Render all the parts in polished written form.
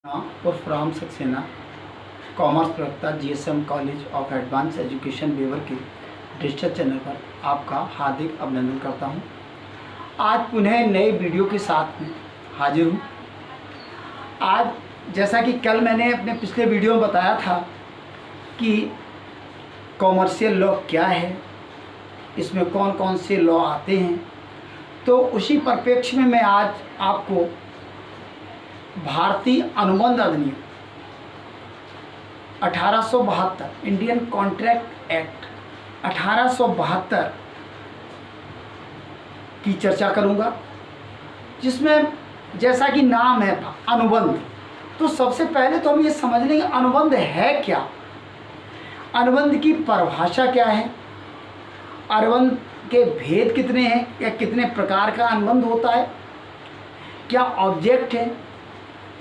उर्फ राम सक्सेना, कॉमर्स प्रवक्ता, GSM college of advance education वेवर के डिजिटल चैनल पर आपका हार्दिक अभिनंदन करता हूं। आज पुनः नए वीडियो के साथ में हाजिर हूं। आज जैसा कि कल मैंने अपने पिछले वीडियो में बताया था कि कॉमर्शियल लॉ क्या है, इसमें कौन कौन से लॉ आते हैं, तो उसी परिप्रेक्ष्य में मैं आज आपको भारतीय अनुबंध अधिनियम 1872 इंडियन कॉन्ट्रैक्ट एक्ट 1872 की चर्चा करूंगा, जिसमें जैसा कि नाम है अनुबंध। तो सबसे पहले तो हम ये समझ लेंगे अनुबंध है क्या, अनुबंध की परिभाषा क्या है, अनुबंध के भेद कितने हैं या कितने प्रकार का अनुबंध होता है, क्या ऑब्जेक्ट है,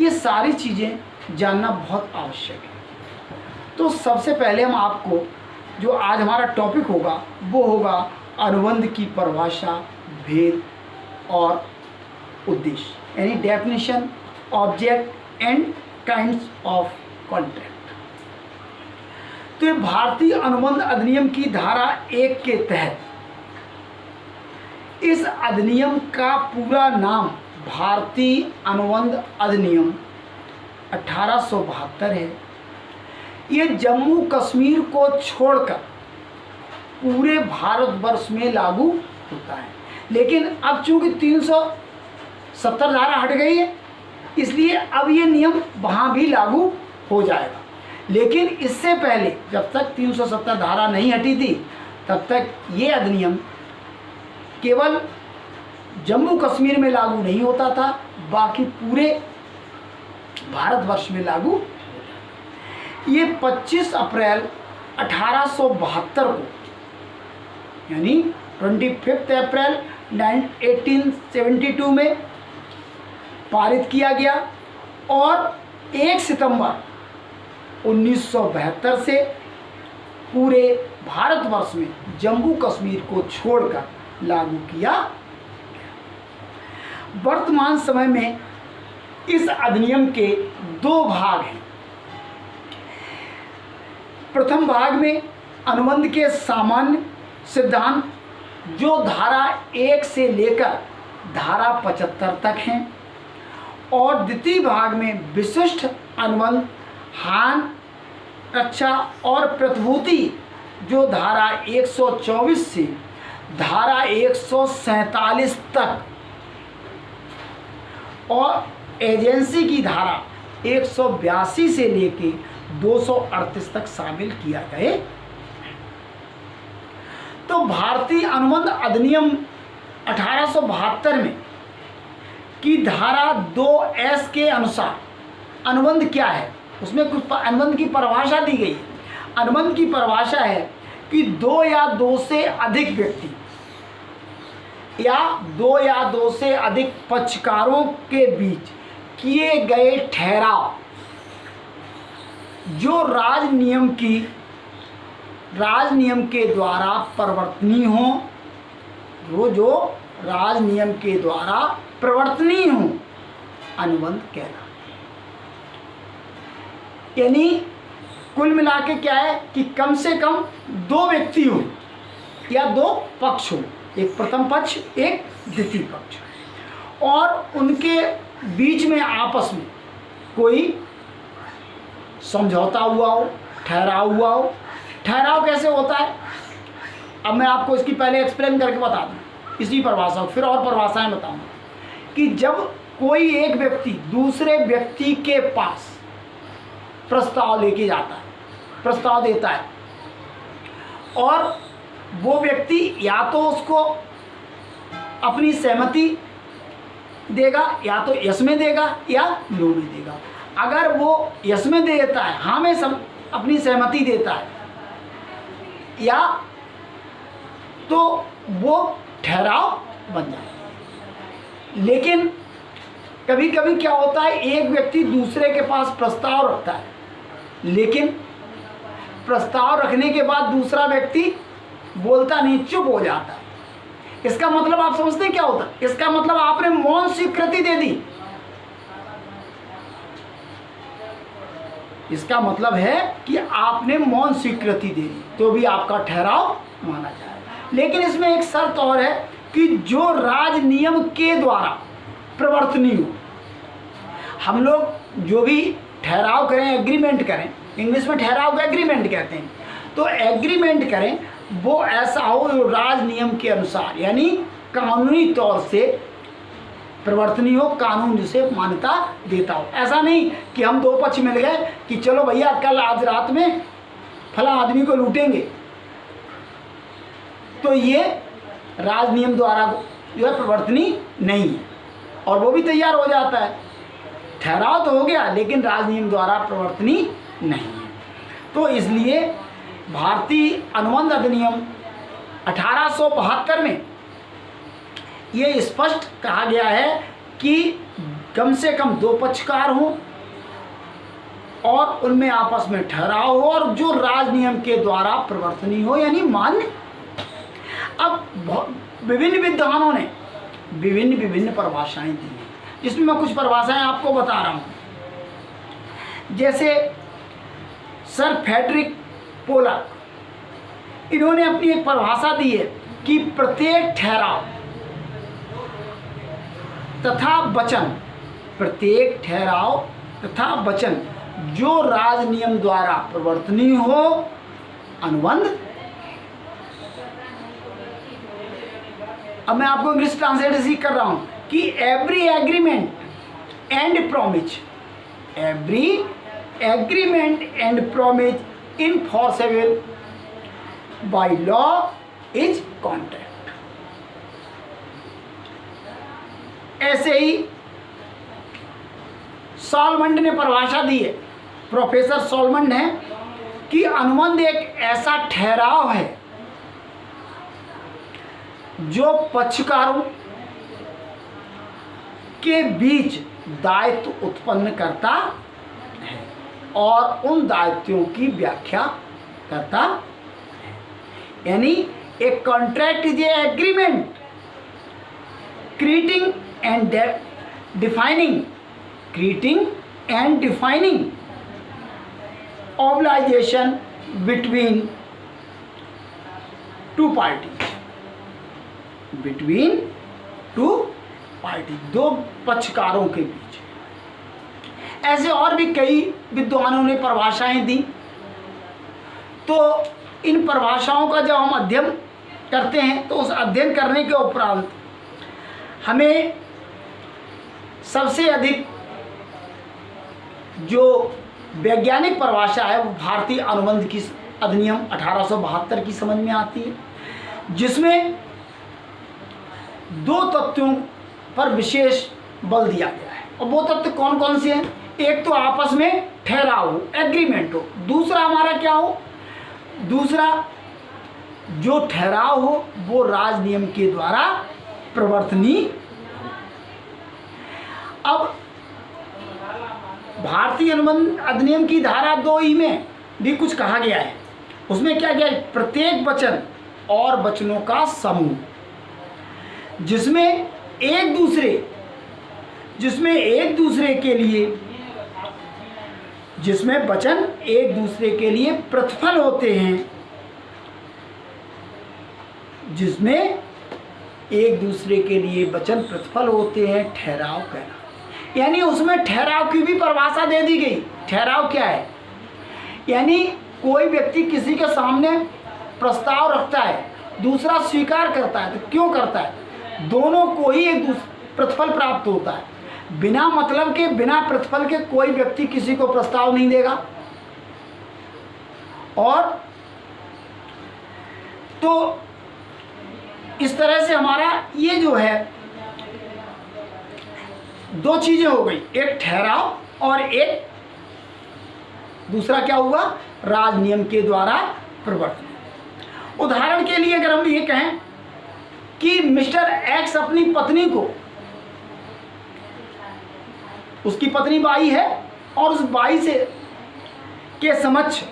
ये सारी चीज़ें जानना बहुत आवश्यक है। तो सबसे पहले हम आपको जो आज हमारा टॉपिक होगा वो होगा अनुबंध की परिभाषा, भेद और उद्देश्य, यानी definition, object and kinds of contract. तो ये भारतीय अनुबंध अधिनियम की धारा 1 के तहत इस अधिनियम का पूरा नाम भारतीय अनुबंध अधिनियम 1872 है। ये जम्मू कश्मीर को छोड़कर पूरे भारतवर्ष में लागू होता है, लेकिन अब चूंकि 370 धारा हट गई है, इसलिए अब ये नियम वहाँ भी लागू हो जाएगा। लेकिन इससे पहले जब तक 370 धारा नहीं हटी थी, तब तक ये अधिनियम केवल जम्मू कश्मीर में लागू नहीं होता था, बाकी पूरे भारतवर्ष में लागू। ये 25 अप्रैल 1872 को, यानी 25 अप्रैल 1872 में पारित किया गया और 1 सितंबर 1972 से पूरे भारतवर्ष में जम्मू कश्मीर को छोड़कर लागू किया। वर्तमान समय में इस अधिनियम के 2 भाग हैं। प्रथम भाग में अनुबंध के सामान्य सिद्धांत जो धारा 1 से लेकर धारा 75 तक हैं, और द्वितीय भाग में विशिष्ट अनुबंध, हानि, रक्षा और प्रतिभूति जो धारा 124 से धारा 147 तक और एजेंसी की धारा 182 से लेके 238 तक शामिल किया गए। तो भारतीय अनुबंध अधिनियम 1872 में की धारा 2S के अनुसार अनुबंध क्या है, उसमें कुछ अनुबंध की परिभाषा दी गई है। अनुबंध की परिभाषा है कि 2 या 2 से अधिक व्यक्ति या 2 या 2 से अधिक पक्षकारों के बीच किए गए ठहराव जो राज नियम के द्वारा परिवर्तनीय हो, वो जो राज नियम के द्वारा परिवर्तनीय हो, अनुबंध कहलाता है। यानी कुल मिला के क्या है कि कम से कम 2 व्यक्ति हो या 2 पक्ष हो, एक प्रथम पक्ष एक द्वितीय पक्ष, और उनके बीच में आपस में कोई समझौता हुआ हो, ठहराव हुआ हो। ठहराव कैसे होता है, अब मैं आपको इसकी पहले एक्सप्लेन करके बता दूँ, इसी परिभाषा, फिर और परिभाषाएं बताऊँगा। कि जब कोई एक व्यक्ति दूसरे व्यक्ति के पास प्रस्ताव लेके जाता है, प्रस्ताव देता है, और वो व्यक्ति या तो उसको अपनी सहमति देगा, या तो यस में देगा या नो में देगा। अगर वो यस में दे देता है, हाँ में अपनी सहमति देता है, या तो वो ठहराव बन जाता है। लेकिन कभी कभी क्या होता है, एक व्यक्ति दूसरे के पास प्रस्ताव रखता है, लेकिन प्रस्ताव रखने के बाद दूसरा व्यक्ति बोलता नहीं, चुप हो जाता है। इसका मतलब आप समझते हैं क्या होता है? इसका मतलब आपने मौन स्वीकृति दे दी। इसका मतलब है कि आपने मौन स्वीकृति दे दी तो भी आपका ठहराव माना जाएगा। लेकिन इसमें एक शर्त और है कि जो राज नियम के द्वारा प्रवर्तनीय हो। हम लोग जो भी ठहराव करें, एग्रीमेंट करें, इंग्लिश में ठहराव को एग्रीमेंट कहते हैं, तो एग्रीमेंट करें वो ऐसा हो जो राज नियम के अनुसार यानी कानूनी तौर से प्रवर्तनीय हो, कानून जिसे मान्यता देता हो। ऐसा नहीं कि हम दो पक्ष मिल गए कि चलो भैया कल आज रात में फला आदमी को लूटेंगे, तो ये राज नियम द्वारा जो है प्रवर्तनीय नहीं है और वो भी तैयार हो जाता है। ठहराव तो हो गया लेकिन राज नियम द्वारा प्रवर्तनीय नहीं है। तो इसलिए भारतीय अनुबंध अधिनियम 1872 में ये स्पष्ट कहा गया है कि कम से कम दो पक्षकार हों और उनमें आपस में ठहराव हो और जो राज नियम के द्वारा प्रवर्तनीय हो यानी मान्य। अब विभिन्न विद्वानों ने विभिन्न परिभाषाएं दी हैं, जिसमें मैं कुछ परिभाषाएं आपको बता रहा हूं। जैसे सर फ्रेडरिक पोलक, इन्होंने अपनी एक परिभाषा दी है कि प्रत्येक ठहराव तथा वचन, प्रत्येक ठहराव तथा वचन जो राज नियम द्वारा प्रवर्तनीय हो अनुबंध। अब मैं आपको इंग्लिश ट्रांसलेट इसी कर रहा हूं कि every agreement and promise, every agreement and promise enforceable by law is contract. ऐसे ही सॉलमंड ने परिभाषा दी है, प्रोफेसर सॉलमंड है, कि अनुबंध एक ऐसा ठहराव है जो पक्षकारों के बीच दायित्व उत्पन्न करता है और उन दायित्वों की व्याख्या करता है। यानी एक contract is a agreement creating and defining obligation between two parties, दो पक्षकारों के बीच। ऐसे और भी कई विद्वानों ने परिभाषाएं दी। तो इन परिभाषाओं का जब हम अध्ययन करते हैं तो उस अध्ययन करने के उपरांत हमें सबसे अधिक जो वैज्ञानिक परिभाषा है वो भारतीय अनुबंध की अधिनियम 1872 की समझ में आती है, जिसमें दो तत्वों पर विशेष बल दिया गया है। और वो तत्व कौन कौन से हैं? एक तो आपस में ठहराव हो, एग्रीमेंट हो। दूसरा हमारा क्या हो? दूसरा जो ठहराव हो वो राज नियम के द्वारा प्रवर्तनीय। अब भारतीय अनुबंध अधिनियम की धारा 2E में भी कुछ कहा गया है। उसमें क्या गया है? प्रत्येक वचन और वचनों का समूह जिसमें एक दूसरे के लिए, जिसमें वचन एक दूसरे के लिए प्रतिफल होते हैं, जिसमें एक दूसरे के लिए वचन प्रतिफल होते हैं, ठहराव कहना। यानी उसमें ठहराव की भी परिभाषा दे दी गई। ठहराव क्या है? यानी कोई व्यक्ति किसी के सामने प्रस्ताव रखता है, दूसरा स्वीकार करता है, तो क्यों करता है? दोनों को ही एक प्रतिफल प्राप्त होता है। बिना मतलब के, बिना प्रतिफल के कोई व्यक्ति किसी को प्रस्ताव नहीं देगा। और तो इस तरह से हमारा ये जो है दो चीजें हो गई, एक ठहराव और एक दूसरा क्या हुआ? राज नियम के द्वारा प्रवर्तन। उदाहरण के लिए अगर हम ये कहें कि मिस्टर एक्स अपनी पत्नी को, उसकी पत्नी बाई है और उस बाई से के समक्ष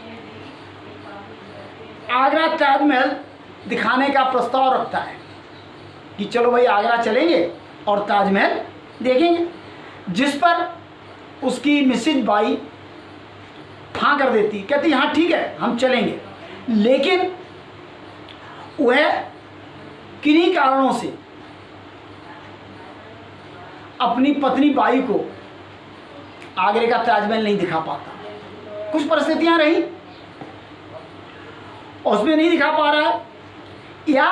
आगरा ताजमहल दिखाने का प्रस्ताव रखता है कि चलो भाई आगरा चलेंगे और ताजमहल देखेंगे, जिस पर उसकी मिसेज बाई हाँ कर देती, कहती हाँ ठीक है हम चलेंगे, लेकिन वह किन्हीं कारणों से अपनी पत्नी बाई को आगरे का ताजमहल नहीं दिखा पाता। कुछ परिस्थितियां रही, उसमें नहीं दिखा पा रहा है, या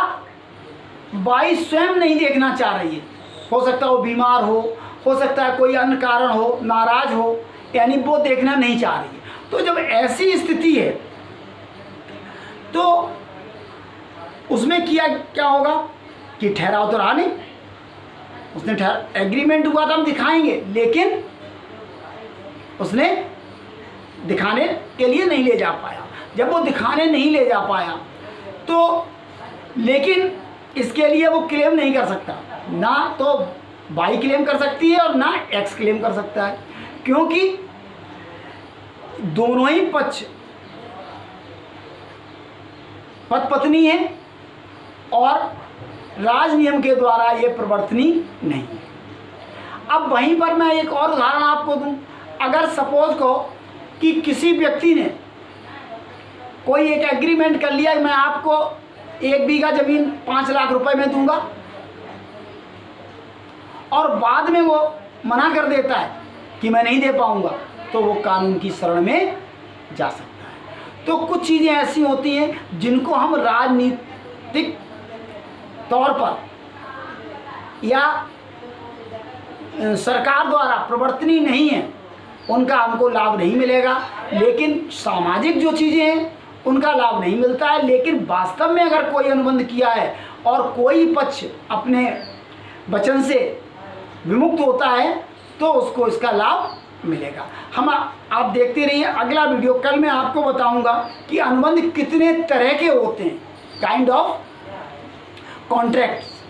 बाई स्वयं नहीं देखना चाह रही है। हो सकता है वो बीमार हो सकता है कोई अन्य कारण हो, नाराज हो, यानी वो देखना नहीं चाह रही है। तो जब ऐसी स्थिति है तो उसमें किया क्या होगा कि ठहराव तो रहा नहीं, उसने एग्रीमेंट हुआ था हम दिखाएंगे, लेकिन उसने दिखाने के लिए नहीं ले जा पाया। जब वो दिखाने नहीं ले जा पाया तो लेकिन इसके लिए वो क्लेम नहीं कर सकता, ना तो बाई क्लेम कर सकती है और ना एक्स क्लेम कर सकता है, क्योंकि दोनों ही पक्ष पति पत्नी है और राज नियम के द्वारा ये प्रवर्तनीय नहीं है। अब वहीं पर मैं एक और उदाहरण आपको दूं। अगर सपोज को कि किसी व्यक्ति ने कोई एक एग्रीमेंट कर लिया, मैं आपको 1 बीघा जमीन 5 लाख रुपए में दूंगा, और बाद में वो मना कर देता है कि मैं नहीं दे पाऊंगा, तो वो कानून की शरण में जा सकता है। तो कुछ चीज़ें ऐसी होती हैं जिनको हम राजनीतिक तौर पर या सरकार द्वारा प्रवर्तनीय नहीं है, उनका हमको लाभ नहीं मिलेगा, लेकिन सामाजिक जो चीज़ें हैं उनका लाभ नहीं मिलता है। लेकिन वास्तव में अगर कोई अनुबंध किया है और कोई पक्ष अपने वचन से विमुक्त होता है तो उसको इसका लाभ मिलेगा। हम आप देखते रहिए अगला वीडियो। कल मैं आपको बताऊंगा कि अनुबंध कितने तरह के होते हैं, काइंड ऑफ कॉन्ट्रैक्ट्स।